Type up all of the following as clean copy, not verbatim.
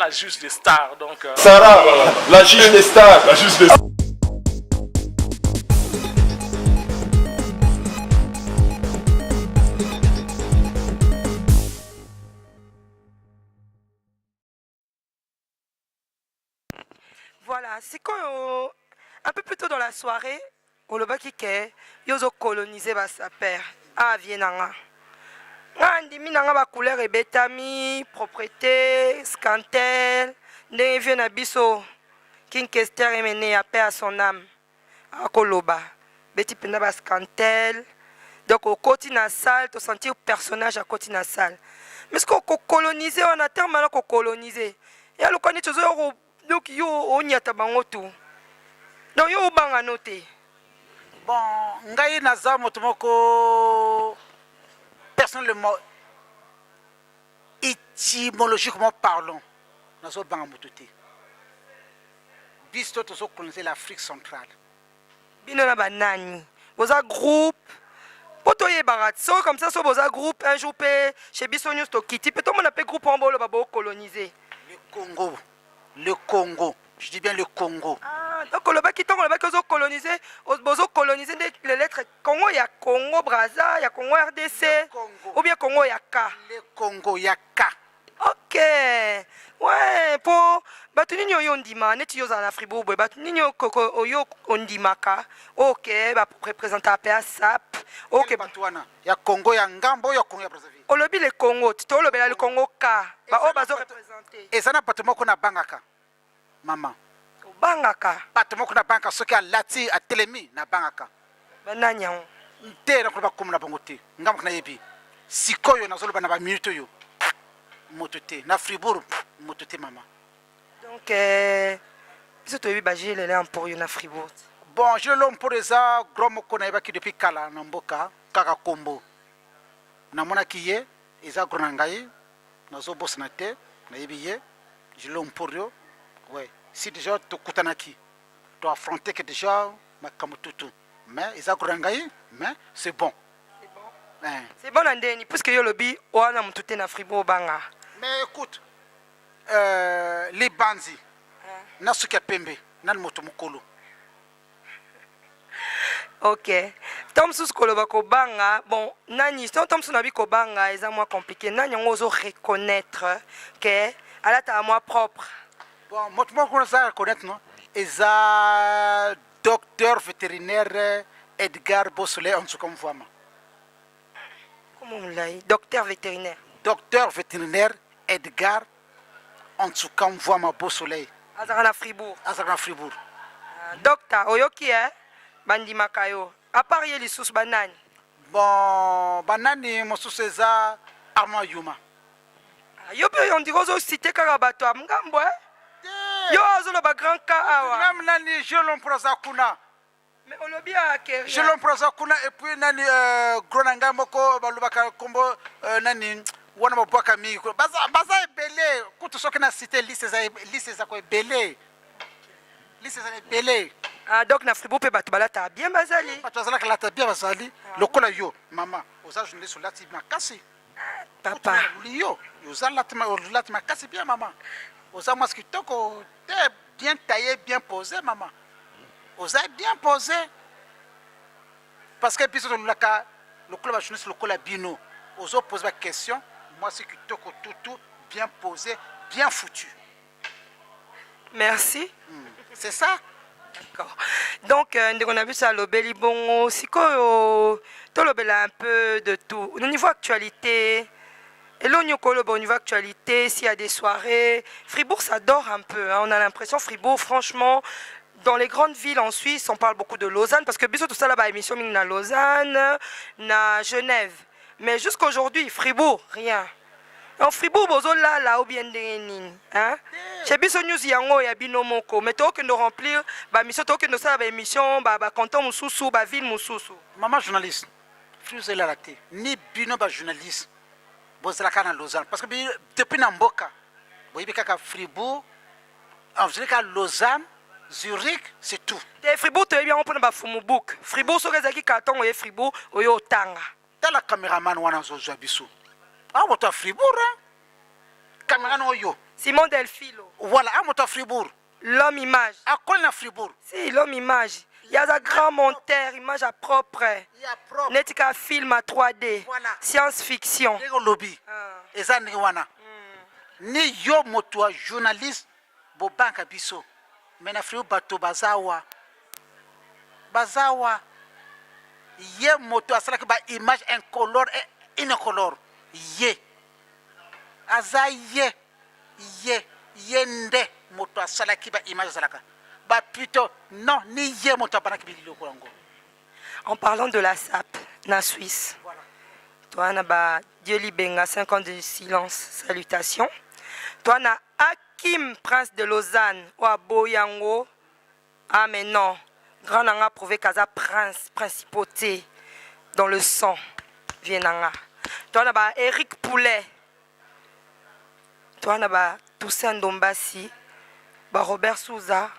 la juge des stars. Donc, Sarah, la juge des stars. La juge des stars. Voilà, c'est quand un peu plus tôt dans la soirée, au Lobaki Ke, yozo colonisé sa père. Ah, Vienanga. Andimi nanga ba couleur et betami, propreté, scantel, ndenge vieux na biso, King Kester emene ya paix à son âme. Akoloba, beti penda ba scantel. Donc au côté na salle, tu sentir personnage à côté na salle. Mais ce qu'on coloniser, on a terme là qu'on coloniser. Et alors quand tu as donc yo on y a tabango tout. Donc yo banga noté. Bon, ngai naza motomoko personnellement étymologiquement parlant, nazo banga mototé. Bisto to coloniser l'Afrique centrale. Bino na banani. Vous avez groupe poto ye barat so comme ça so vous avez groupe un jour pe chez biso news to kiti peut on appelle groupe en bolo babo coloniser. Le Congo, je dis bien le Congo. Ah, donc le baki tongo le baki ozo coloniser, bozo coloniser les lettres Congo, il y a Congo Brazza, il y a Congo RDC, ou bien Congo il y a K. Le Congo, il y a K. Ok. Ouais, pour batuni yo ndima, neti yo za Fribourg, batuni yo koko yo ondimaka. Ok, ba représenter à SAP. Ok. Batouana, il y a Congo, il y a Ngambo, il y a Congo, il y a Brazzaville. Olobi le Congo, tu tolo bela le Congo K. Ba o bazo représenter. Et ça n'a pas tout le monde qu'on a bangaka. Maman. Bangaka. Pas tout le monde qu'on a bangaka, ceux qui a lati à Télémi, na bangaka. Bananya. Nté na kuba comme na bangote. Ngam kana yebi. Sikoyo na zolo bana ba minute yo. Mototé na Fribourg, mototé maman. Donc biso to yebi ba jele là pour yo na Fribourg. Bon, je l'homme pour les a gros moko na yebaki depuis kala na mboka kaka kombo. Na mona kiye eza gros na ngai na zo boss na te na yebi ye. Je l'homme pour yo. Ouais, si déjà tu kutanaki, tu affronter que déjà makamututu. Mais eza gros na ngai, mais c'est bon. C'est bon. C'est bon andeni puisque yo lobi wana mutute na Fribourg banga. Mais écoute, les banzi, na suka pembe, na moto mukolo. Ok. Tom sous koloba ko banga, bon, nani, tom sous nabi ko banga, est moins compliqué. Nani on ose reconnaître que à la ta moi propre. Bon, moi on ose reconnaître non. Eza docteur vétérinaire Edgar Bossolé en tout cas moi. Comment on l'a dit? Docteur vétérinaire. Docteur vétérinaire Edgar en tout cas moi ma Bossolé. Azarana Fribourg. Azarana Fribourg. Docteur oyoki bandi makayo. À part les sous banane. Bon, banane mo sous eza Armand Yuma. Yo pe on dit ozo cité karabato amngambo yo ozo le ba grand ka awa. Même nani je l'emprosa kuna. Mais on le bien à Kéria. Je l'emprosa kuna et puis nani gronanga moko balubaka kombo nani wana mabwaka mi baza ebele kutu soki na cité liste za ko ebele. Liste za ebele. Ah, donc na Fribourg pe bato balata bien bazali. Bato bazala kalata bien bazali. Lokola yo mama oza journée sur lati makasi. Papa. Yo oza lati makasi bien maman. Oza moi kitoko bien taillé, bien posé maman. Oza bien posé. Parce que biso laka lokola ba journée sur lokola bino. Ozo pose la question, moi c'est kitoko tout bien posé, bien foutu. Merci. C'est ça. D'accord. Donc, on a vu ça, l'obéli bon, si quoi, tout l'obéla un peu de tout. Au niveau actualité, et là, au niveau actualité, s'il y a des soirées, Fribourg, ça dort un peu. Hein. On a l'impression, Fribourg, franchement, dans les grandes villes en Suisse, on parle beaucoup de Lausanne, parce que bisous tout ça là-bas, émission na Lausanne, na Genève. Mais jusqu'à aujourd'hui, Fribourg, rien. En Fribourg, bozo là ou bien des hein? Chez biso news yango ya bino moko, mais toi que nous remplir, bah mission toi que nous ça ba émission, bah canton mususu, bah ville mususu. Maman journaliste, Fribourg la raté. Ni bino ba journaliste. Bozala kana Lausanne parce que depuis Namboka, boyibi kaka Fribourg, en général Lausanne, Zurich, c'est tout. Et Fribourg tu bien on prend ba Fumubouk. Fribourg so rezaki carton oye Fribourg oyo tanga. T'as la caméraman wana zo biso. Ah, votre Fribourg, hein? Caméra no yo. Simon Delphilo. Voilà, à moto à Fribourg. L'homme image. À quoi à Fribourg? Si, l'homme image. Il y a un grand monteur, image à propre. Il y a propre. Netika film à 3D. Voilà. Science-fiction. Lego lobby. Eza wana. Ni yo moto journaliste bo banka biso. Mena Fribourg bato bazawa. Bazawa. Ye moto asala ba image incolore et incolore. Ye. Aza ye. Yende moto asala ba image salaka. Ba plutôt non ni ye moto bana kibililo kongo. En parlant de la SAP, na Suisse. Voilà. Toi na ba Dieu Libenga 5 ans de silence. Salutations. Toi na Hakim Prince de Lausanne ou à Boyango. Ah mais non. Grand nanga prouvé kaza prince principauté dans le sang. Vienanga. Toi na ba Eric Poulet. Toi na ba Toussaint Ndombasi. Ba Robert Souza.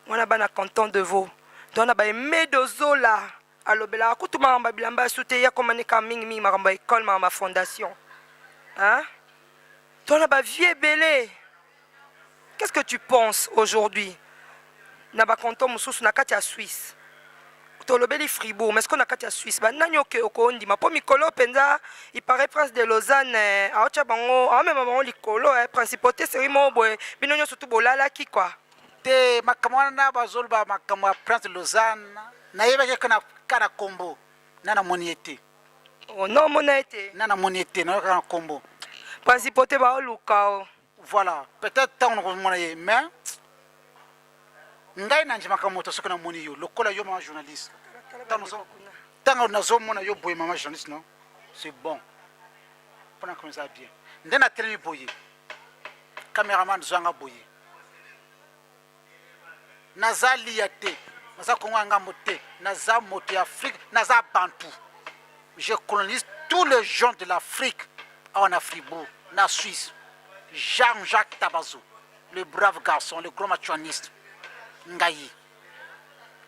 Wana ba na canton de Vaud. Toi na ba Medozola. Alobela kutu maramba bilamba soute ya komanika mingi maramba école maramba fondation. Hein? Toi na ba Vieux Belé. Qu'est-ce que tu penses aujourd'hui? Na ba canton mususu na kati ya Suisse. Tolobeli Fribourg, mais est-ce qu'on a kati ya Suisse? Ba nani oke okondi ma po mikolo penza, il paraît prince de Lausanne, aocha bango, a même bango likolo, principauté seri mo boy, binonyo surtout bolala ki quoi. Te makamwana na bazolba makamwa prince de Lausanne, na yeba ke kana kombo, nana moniete. Oh non mona été. Nana moniete, na kana kombo. Principauté ba oluka. Voilà, peut-être tant on mona mais ngai na njima kamoto sokona moni yo lokola yo ma journaliste tant on azo mona yo boy mama journaliste non c'est bon pendant que ça bien ndena télé boye caméraman zanga boye nazali yate naza kongo ngambo te naza moto ya Afrique naza bantu je colonise tous les gens de l'Afrique en Fribourg na Suisse Jean-Jacques Tabazo le brave garçon le grand machoniste ngai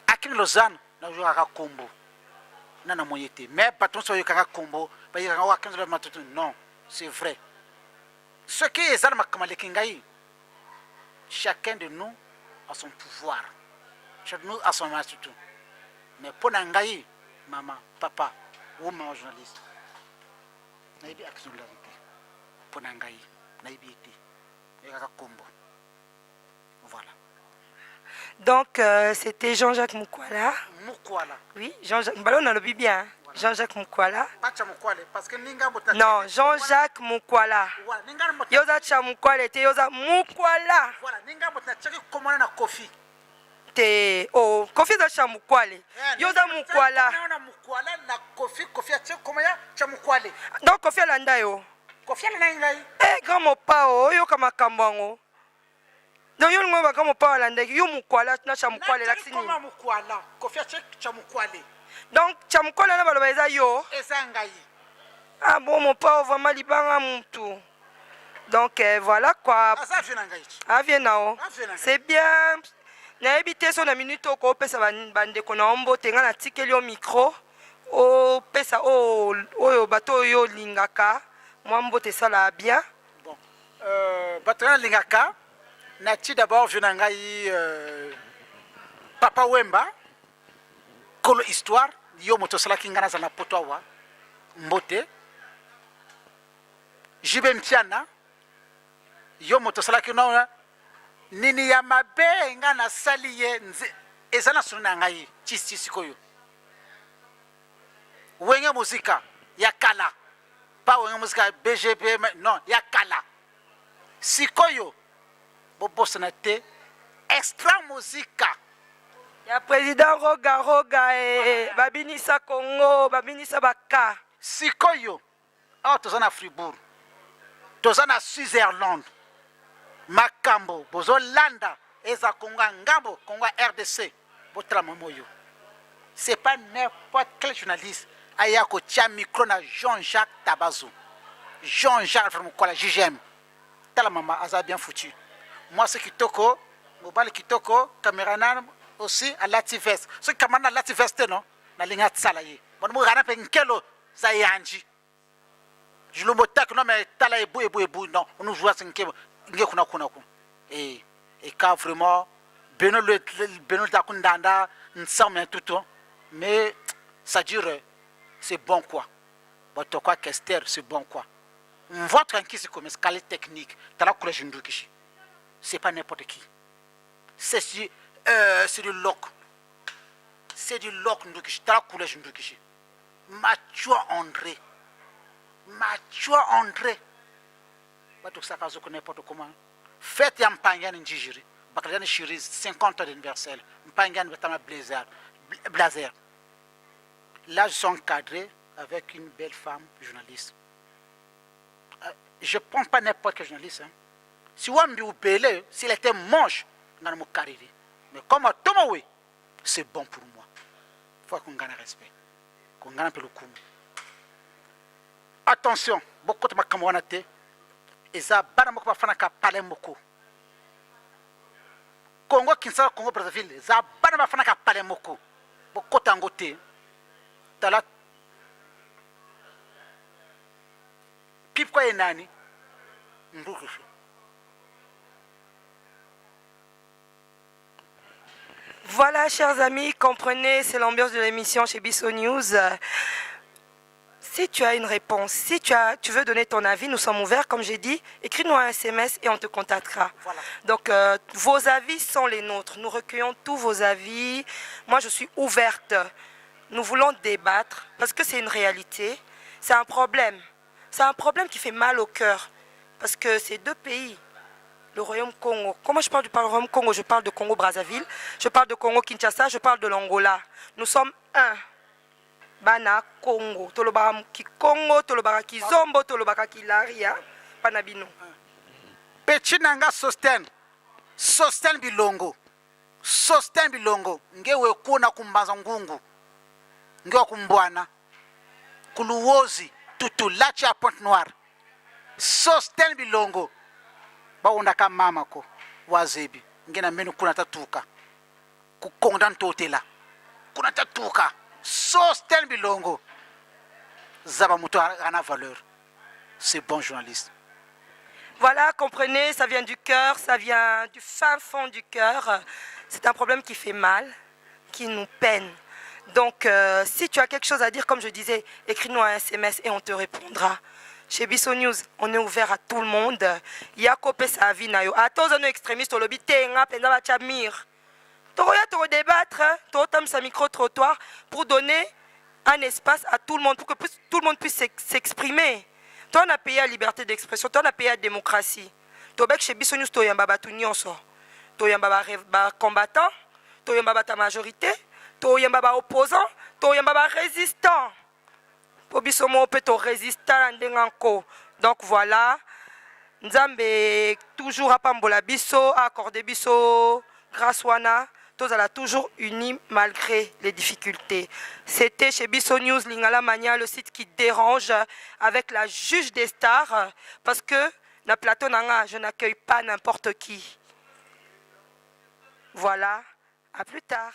akini Lausanne na joka ka kombo nana moyete mais patron so yoka ka kombo ba yaka wa 15 matutu non c'est vrai ce qui est ça makamale ngai chacun de nous a son pouvoir chacun de nous a son matutu mais pour ngai maman papa ou maman journaliste naibi action la vérité pour ngai naibi été yoka ka kombo voilà. Donc, c'était Jean-Jacques Moukwala. Moukwala. Oui, Jean-Jacques. Ballon on le dit bien. Voilà. Jean-Jacques Moukwala. Parce que non, Jean-Jacques Moukwala. Yoza cha Moukwala était Yoza Moukwala. Voilà, ninga motna chaki komona na Kofi. Te oh, Kofi za cha Moukwala. Yoza Moukwala. Na Moukwala na Kofi, Kofi a komaya cha Moukwala. Donc Kofi alanda yo. Kofi alanda ngai. Eh grand mopa o yo kama kambango. Donc yo ngoma kama pa alanda yo Moukwala na cha Moukwala la sini. Comment Moukwala? Kofi a cha Moukwala. Donc cha Moukwala na baloba eza yo. Eza ngai. Ah bon mon pa vraiment libanga mutu. Donc voilà quoi. Asa vient ngai. Ah viens nao. C'est bien. Na ebité so na minute ko pesa bande ko na ombo tenga na tikeli au micro. O pesa o oyo bato yo lingaka. Mwambo te sala bien. Bon. Bato lingaka. Nati d'abord je nangai Papa Wemba Kolo histoire yo moto sala kingana za na potwa mbote Jibe Mtiana yo moto sala kino nini ya mabe ngana saliye ezana suna ngai chisi koyo wenge musika ya kala pa wenge musika BGP non ya kala sikoyo Bobosnate extra musique. Ya président Roga Babinisa Congo, Babinisa Baka. Sikoyo. Oh, tozana Fribourg. Tozana Switzerland. Makambo, Bozolanda, Eza Congo Ngambo, Congo RDC. Botra moyo. C'est pas n'importe quel journaliste. Ayako tia micro na Jean-Jacques Tabazo. Jean-Jacques Moukwala JGM. Tala maman aza bien foutu. Moi, c'est Kitoko, mobile Kitoko, caméraman aussi à Lativest. Ce caméraman à Lativest, non? Na linga tsalaye. Bon, moi, je n'ai pas de zayanji. Je le motak, non, mais tala ebu, non. On nous joue à 5 nge kuna et quand vraiment beno ta kundanda nsam tout mais ça dure c'est bon quoi votre quoi Kester c'est bon quoi votre qui c'est comme escalier technique t'as la couleur jundukishi c'est pas n'importe qui c'est du loc ndukishi t'as la couleur jundukishi Mathieu André bato ça kazo n'importe comment fête ya mpangani njijiri bakalani shiri 50 ans d'anniversaire mpangani batama blazer là je suis encadré avec une belle femme journaliste je ne prends pas n'importe quel journaliste hein. Si Wambi ou Pelé s'il était moche dans mon carrière mais comme Tomawe c'est bon pour moi il faut qu'on gagne respect qu'on gagne un peu le coup attention beaucoup de ma camarade eza bana moko bafana ka pale moko Congo Kinshasa Congo Brazzaville eza bana bafana ka pale moko bokota ngote tala pip kwa enani ndukushi. Voilà, chers amis, comprenez, c'est l'ambiance de l'émission chez Bisso News. Si tu as une réponse, si tu veux donner ton avis, nous sommes ouverts, comme j'ai dit. Écris-nous un SMS et on te contactera. Voilà. Donc, vos avis sont les nôtres. Nous recueillons tous vos avis. Moi, je suis ouverte. Nous voulons débattre parce que c'est une réalité. C'est un problème. C'est un problème qui fait mal au cœur. Parce que ces deux pays, le Royaume Congo. Comment je parle du Royaume Congo? Je parle de Congo-Brazzaville. Je parle de Congo-Kinshasa. Je parle de l'Angola. Nous sommes un. Bana Congo, tolobaka ki Congo, tolobaka ki Zombo, tolobaka ki Laria, panabino. Pechinanga sosten bilongo, ngewe kuna kumbaza ngungu, ngewe kumbwana, kuluwozi, tutu, lachi à Pointe-Noire, sosten bilongo, ba undaka mama ko, wazebi, ngena menu kuna tatuka, kukondan totela, kuna tatuka. Sosten bilongo zaba muto ana valeur c'est bon journaliste. Voilà, comprenez, ça vient du cœur, ça vient du fin fond du cœur. C'est un problème qui fait mal, qui nous peine. Donc si tu as quelque chose à dire, comme je disais, écris-nous un SMS et on te répondra. Chez Bisso News, on est ouvert à tout le monde. Il y a copé sa vie na yo. À tous nos extrémistes, on lobby tenga penda ba chamir. Tu débattre, tu micro-trottoir pour donner un espace à tout le monde, pour que tout le monde puisse s'exprimer. Toi, on a payé la liberté d'expression, toi, on a payé la démocratie. Tu as chez Bisso News, tu as tu as combattant, tu as ta majorité, tu as opposant, tu as résistant. Pour Bisso Mo, peut être résistant. Donc voilà, Nzambe toujours à Pambola Bisso, à accorder Bisso, grâce wana. Tous alla toujours unis malgré les difficultés. C'était chez Bisso News, Lingala Mania, le site qui dérange avec la juge des stars. Parce que, na plateau nanga, je n'accueille pas n'importe qui. Voilà, à plus tard.